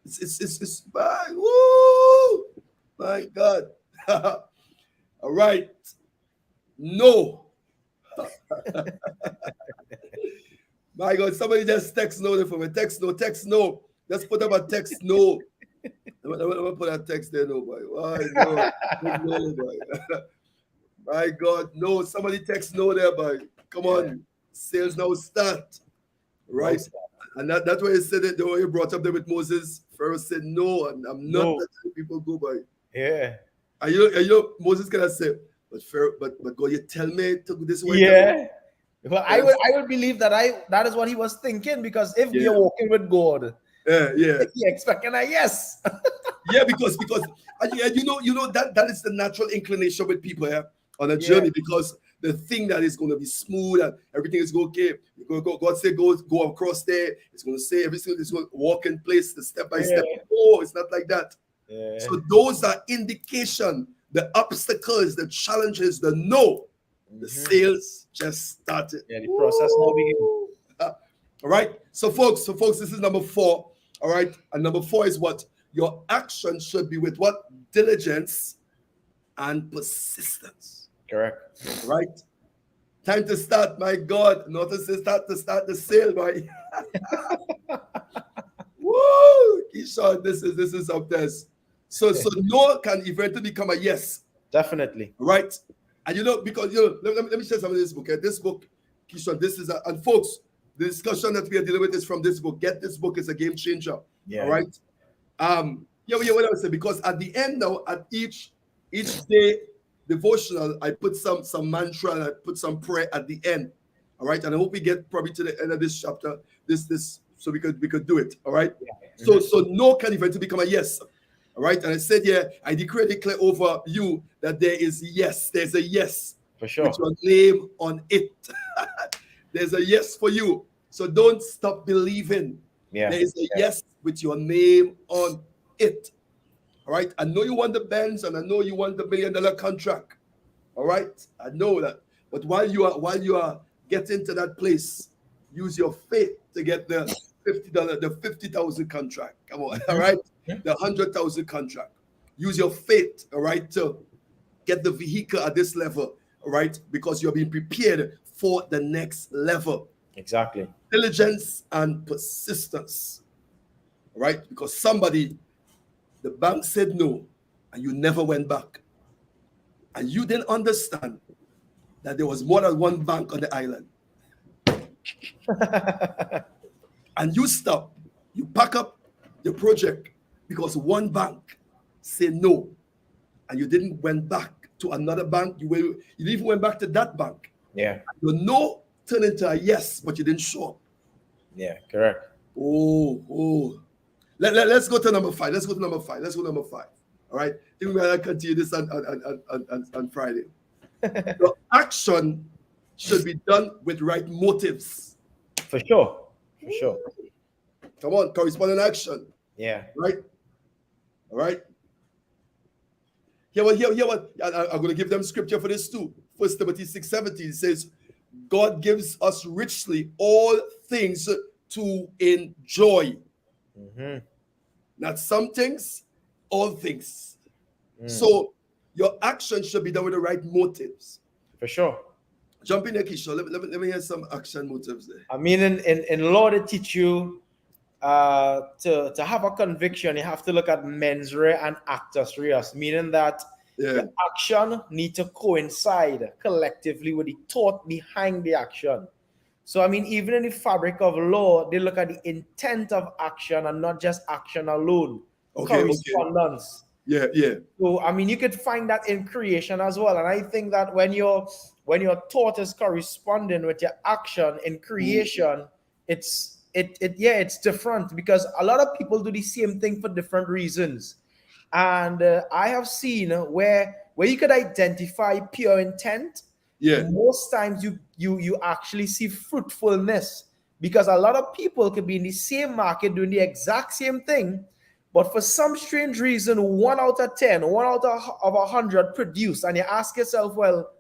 It's woo, my God. All right. No. My God, somebody just text no for me. Text no. Let's put up a text no. I'm gonna put a text there, no, boy. Why no? No, boy. My God, no. Somebody text no there, boy. Come on. Sales now start. Right? And that's why he said it, the way he brought up there with Moses. Pharaoh said no, and I'm not letting people go by. Yeah. And you know, Moses gonna say, but Pharaoh, but God, you tell me to this way. Yeah. Well, I would believe that is what he was thinking, because if you're walking with God, you're expecting a yes. because you know that is the natural inclination with people on a journey, because the thing that is going to be smooth and everything is okay. God say go across there. It's going to say everything is going to walk in place, the step by step. Oh, it's not like that. Yeah. So those are indication. The obstacles, the challenges, the no. The sales just started. Yeah, the process now begins. All right. So folks, this is number 4. All right. And number 4 is what? Your action should be with what? Diligence and persistence. Correct. All right. Time to start, my God. Not to start the sale, boy. Woo! Keeshon, this is up there. So no can eventually become a yes. Definitely. Right? And because let me share some of this book. This book, Keeshon, this is and folks, the discussion that we are dealing with is from this book. Get this book, is a game changer. Yeah. All right. What I would say, because at the end now, at each day devotional, I put some mantra and I put some prayer at the end. All right. And I hope we get probably to the end of this chapter, this so we could do it. All right. Yeah. So no can eventually become a yes. All right. And I said, I declare over you that there is yes. There's a yes. For sure. With your name on it. There's a yes for you. So don't stop believing. Yeah. There is a yes with your name on it. All right. I know you want the Benz and I know you want the $1 million contract. All right. I know that. But while you are getting to that place, use your faith to get the $50, the 50,000 contract. Come on. All right. The 100,000 contract. Use your faith. All right. To get the vehicle at this level. All right. Because you're being prepared for the next level. Exactly. Diligence and persistence. All right. Because the bank said no, and you never went back. And you didn't understand that there was more than one bank on the island. And you stop, you pack up the project because one bank said no, and you didn't went back to another bank. You didn't even went back to that bank. Yeah. Your no turned into a yes, but you didn't show up. Yeah, correct. Oh. Let's go to number 5. Let's go to number 5. All right. I think we're going to continue this on Friday. Your action should be done with right motives. For sure. Come on, corresponding action. Yeah. Right? All right. Here what I'm going to give them scripture for this too. 1 Timothy 6:17 says, God gives us richly all things to enjoy. Mm-hmm. Not some things, all things. So your action should be done with the right motives. For sure. Jump in there, Keeshon. Let me hear some action motives there. I mean, in law, they teach you to have a conviction, you have to look at mens rea and actus reus, meaning that the action need to coincide collectively with the thought behind the action. So, I mean, even in the fabric of law, they look at the intent of action and not just action alone. Correspondence. Okay. Yeah. So, I mean, you could find that in creation as well. And I think that when your thought is corresponding with your action in creation, it's different, because a lot of people do the same thing for different reasons. And I have seen where you could identify pure intent. Yeah. Most times you actually see fruitfulness, because a lot of people could be in the same market doing the exact same thing, but for some strange reason, 1 out of 10, 1 out of 100 produce. And you ask yourself, well,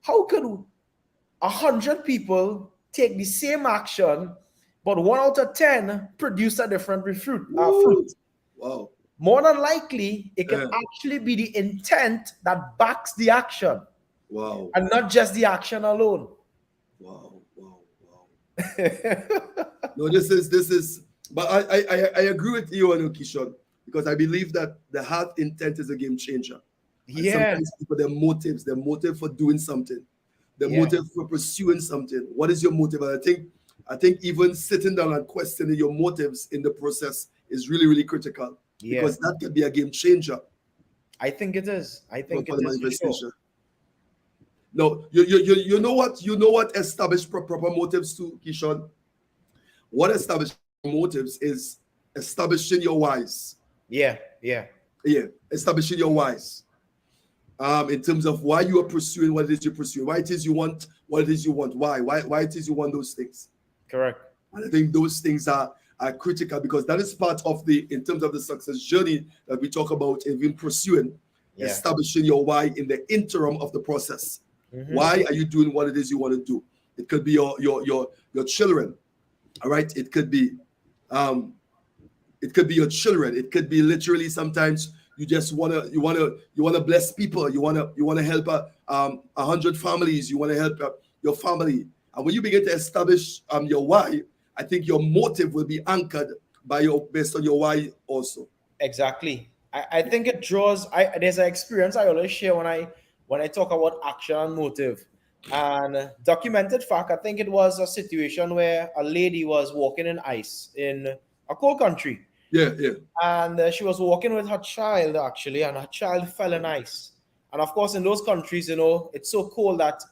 how could 100 people take the same action, but 1 out of 10 produce a different fruit? Wow. More than likely, it can actually be the intent that backs the action. Wow. And not just the action alone. Wow. No, this is, but I agree with you, Keeshon, because I believe that the heart intent is a game changer. And sometimes people, their motive for doing something, their motive for pursuing something. What is your motive? And I think even sitting down and questioning your motives in the process is really, really critical, because that can be a game changer. I think it is. Sure. No, you know what established proper motives too, Keeshon? What established motives is establishing your whys. Yeah, establishing your whys. In terms of why you are pursuing what it is you're pursuing, why it is you want what it is you want, why it is you want those things. Correct. And I think those things are critical, because that is part of in terms of the success journey that we talk about in pursuing, establishing your why in the interim of the process. Mm-hmm. Why are you doing what it is you want to do? It could be your children. All right, um, it could be your children. It could be literally sometimes you wanna bless people. You wanna help 100 families. You wanna help your family. And when you begin to establish your why, I think your motive will be anchored by your based on your why also. Exactly. I think it draws. There's an experience I always share when I talk about action and motive. And documented fact, I think it was a situation where a lady was walking in ice in a cold country, Yeah, yeah, and she was walking with her child actually, and her child fell in ice. And of course, in those countries, it's so cold that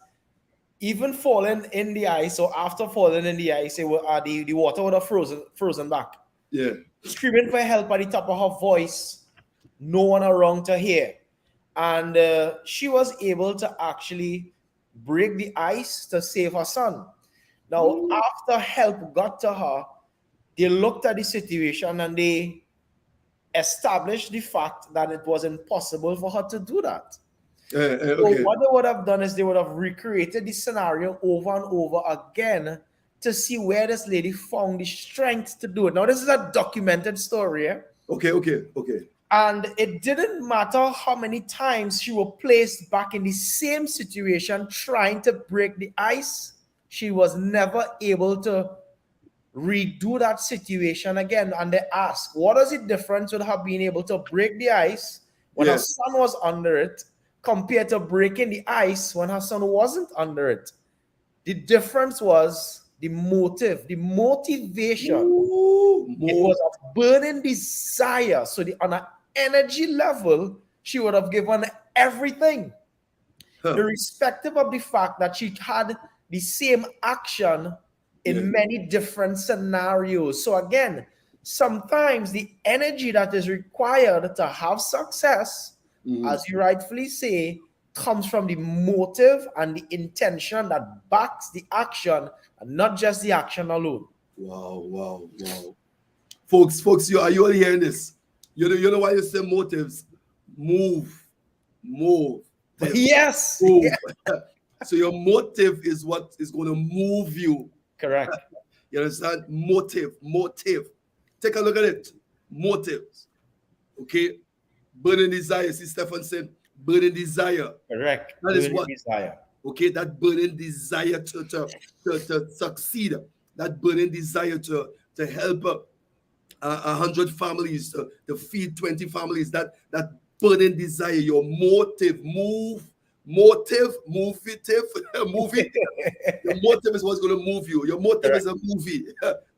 even falling in the ice or after falling in the ice, the water would have frozen back. yeah. Screaming for help at the top of her voice, no one around to hear. And she was able to actually break the ice to save her son. Now, Ooh. after help got to her, they looked at the situation and they established the fact that it was impossible for her to do that. So Okay. what they would have done is they would have recreated the scenario over and over again to see where this lady found the strength to do it. Now, this is a documented story, eh? Okay. Okay. Okay. And it didn't matter how many times she was placed back in the same situation trying to break the ice, she was never able to redo that situation again. And they asked, what is the difference with her being able to break the ice when her Yeah. son was under it compared to breaking the ice when her son wasn't under it? The difference was the motive, the motivation. Ooh, It more. was a burning desire. So on an energy level, she would have given everything, Huh. irrespective of the fact that she had the same action Yeah. in many different scenarios. So again, sometimes the energy that is required to have success, Mhm. as you rightfully say, comes from the motive and the intention that backs the action and not just the action alone. Wow. Wow. Wow. Folks, are you all hearing this? You know why you say motives? Move, move, Yes, move. yeah, So your motive is what is going to move you. correct. You understand? Motive. Take a look at it. Motives. Okay. Burning desire. See, Stefan said, burning desire. Correct. That is Burning what. desire. Okay, that burning desire to succeed. That burning desire to help 100 families, to feed 20 families. That burning desire, your motive, motivative, movie. Your motive is what's going to move you. Your motive is Correct. a movie.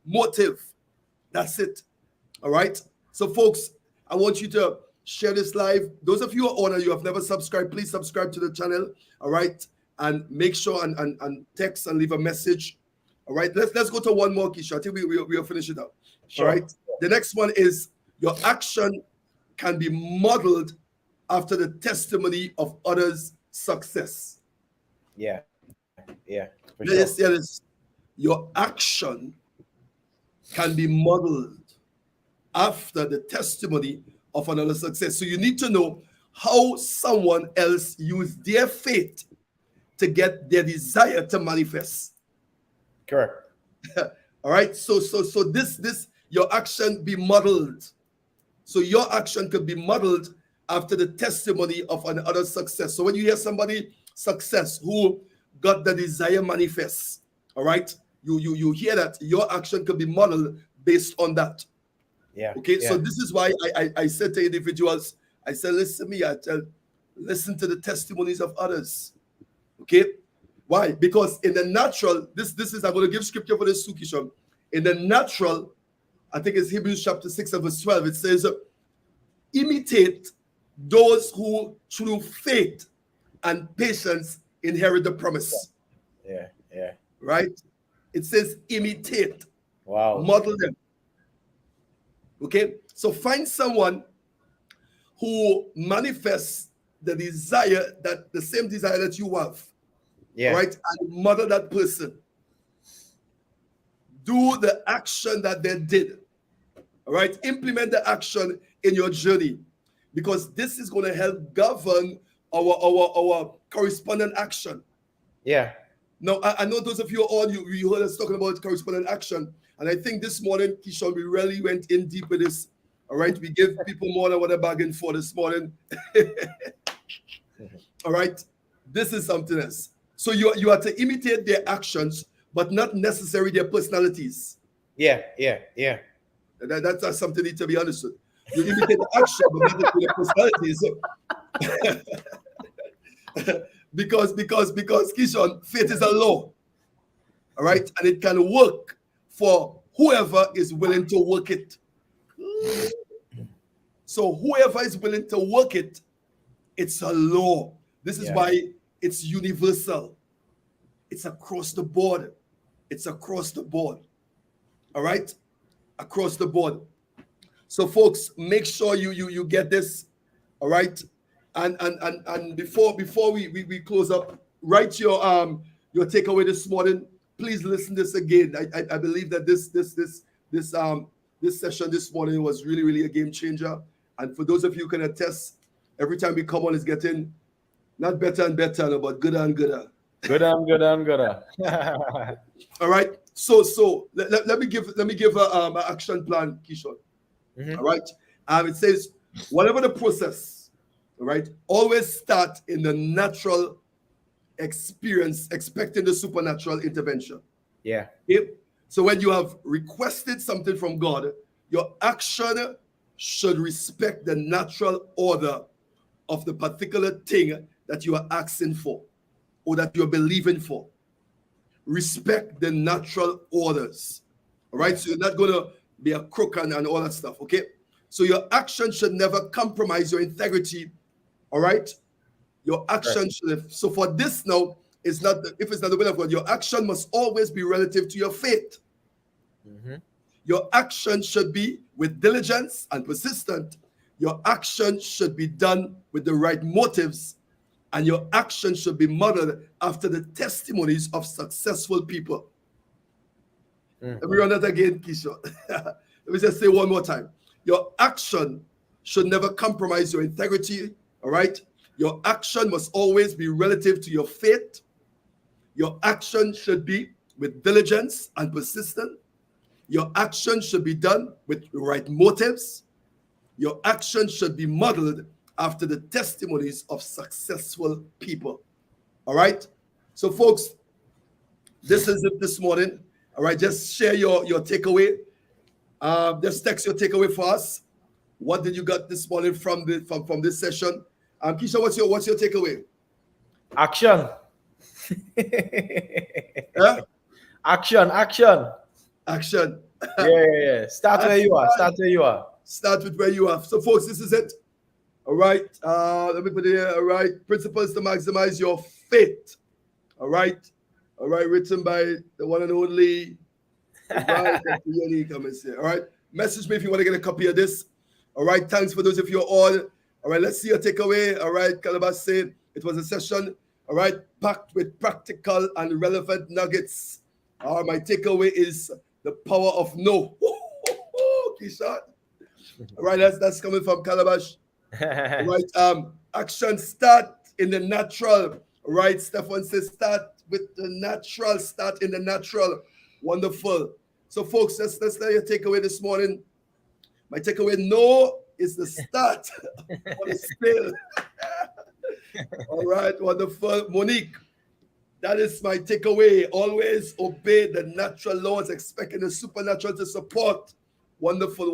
Motive. That's it. All right. So, folks, I want you to share this live. Those of you who are on and you have never subscribed, please subscribe to the channel. All right. And make sure and text and leave a message. All right. Let's go to one more, Keeshon. I think we'll finish it up. All Sure. right. The next one is your action can be modeled after the testimony of others' success. Yeah. Yeah. For sure. Yes. Your action can be modeled after the testimony of another success. So you need to know how someone else used their faith to get their desire to manifest. Correct. All right. So this your action be modeled. So your action could be modeled after the testimony of another success. So when you hear somebody success who got the desire manifest, all right, you hear that your action could be modeled based on that. Yeah. Okay, so Yeah. this is why I said to individuals, I said, listen to me, listen to the testimonies of others. Okay, why? Because in the natural, this is I'm going to give scripture for this, Keeshon. In the natural, I think it's Hebrews chapter 6 and verse 12. It says, imitate those who through faith and patience inherit the promise. Yeah. Yeah. Right? It says imitate, Wow. model them. Okay, so find someone who manifests the desire, that the same desire that you have. Yeah. All right, and model that person. Do the action that they did. All right, implement the action in your journey, because this is going to help govern our correspondent action. Yeah. Now, I know those of you all, you heard us talking about correspondent action. And I think this morning, Keeshon, we really went in deep with this. All right. We give people more than what they're bargaining for this morning. All right. This is something else. So you are to imitate their actions, but not necessarily their personalities. Yeah. That's something that needs to be understood. You imitate the action, but not necessarily their personalities. because Keeshon, faith is a law. All right. And it can work for whoever is willing to work it. So whoever is willing to work it, it's a law. This is why it's universal. It's across the board. It's across the board. All right? Across the board. So folks, make sure you get this. All right? And before we close up, write your takeaway this morning. Please listen this again. I believe that this session this morning was really, really a game changer. And for those of you who can attest, every time we come on, it's getting not better and better, but gooder and gooder. Gooder. All right. So let me give an action plan, Keeshon. All right. It says, whatever the process, all right, always start in the natural experience, expecting the supernatural intervention. Yeah. Okay? So when you have requested something from God, your action should respect the natural order of the particular thing that you are asking for or that you're believing for. Respect the natural orders. All right. So you're not going to be a crook and all that stuff. Okay. So your action should never compromise your integrity. All right. Your action should. So for this now, if it's not the will of God, your action must always be relative to your faith. Mm-hmm. Your action should be with diligence and persistent. Your action should be done with the right motives, and your action should be modeled after the testimonies of successful people. Mm-hmm. Let me run that again, Keeshon. Let me just say one more time. Your action should never compromise your integrity, all right? Your action must always be relative to your faith. Your action should be with diligence and persistent. Your action should be done with the right motives. Your action should be modeled after the testimonies of successful people. All right? So, folks, this is it this morning. All right, just share your takeaway. Just text your takeaway for us. What did you get this morning from this session? Keeshon, what's your takeaway? Action. Huh? Action. Yeah. Start where you are. Start with where you are. So, folks, this is it. All right. Let me put it here. All right. Principles to maximize your faith. All right. Written by the one and only. All right. Message me if you want to get a copy of this. All right. Thanks for those of you all. All right. Let's see your takeaway. All right. Calabash said it was a session. All right. Packed with practical and relevant nuggets. My takeaway is the power of no. Keeshon. All right. That's coming from Calabash. All right. Action start in the natural. All right. Stefan says start with the natural. Start in the natural. Wonderful. So, folks, let's let your takeaway this morning. My takeaway, no, is the start of the spill. All right, wonderful. Monique, that is my takeaway. Always obey the natural laws, expecting the supernatural to support. Wonderful.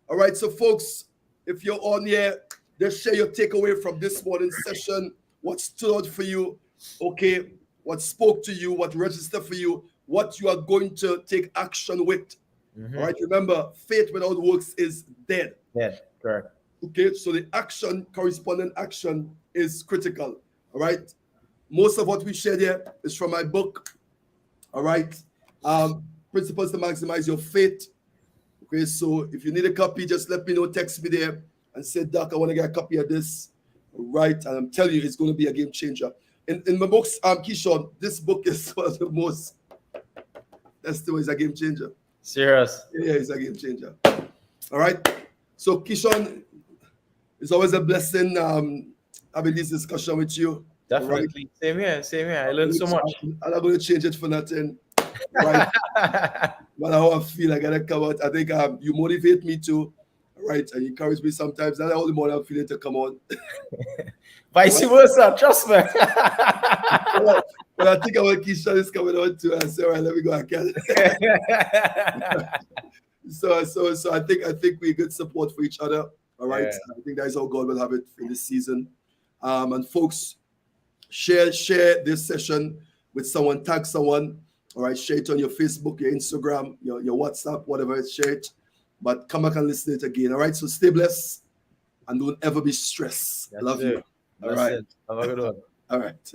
All right, so, folks, if you're on here, just share your takeaway from this morning's session. What stood out for you? Okay, what spoke to you? What registered for you? What you are going to take action with. Mm-hmm. All right, remember, faith without works is dead. Dead, correct. Okay, so the action, correspondent action is critical. All right, most of what we shared here is from my book. All right, Principles to Maximize Your Faith. Okay, so if you need a copy, just let me know, text me there and say, Doc, I want to get a copy of this. All right, and I'm telling you, it's going to be a game changer. In my books, Keeshon, this book is one of the most. That's still is a game changer. Serious? Yeah, it's a game changer. All right. So, Keeshon, it's always a blessing having this discussion with you. Definitely. Right? Same here. I learned so much. I'm not going to change it for nothing. Right? But how I feel, I got to come out. I think you motivate me too. Right? And you encourage me sometimes. That's all the more I'm feeling to come on. Vice versa, trust me. But I think our Keeshon is coming on too. I said, all right, let me go again. So I think we're good support for each other. All right. Yeah. I think that is how God will have it in this season. And folks, share this session with someone, tag someone. All right, share it on your Facebook, your Instagram, your WhatsApp, whatever, share it. But come back and listen to it again. All right. So stay blessed and don't ever be stressed. Love you. All right. Have a good one. All right.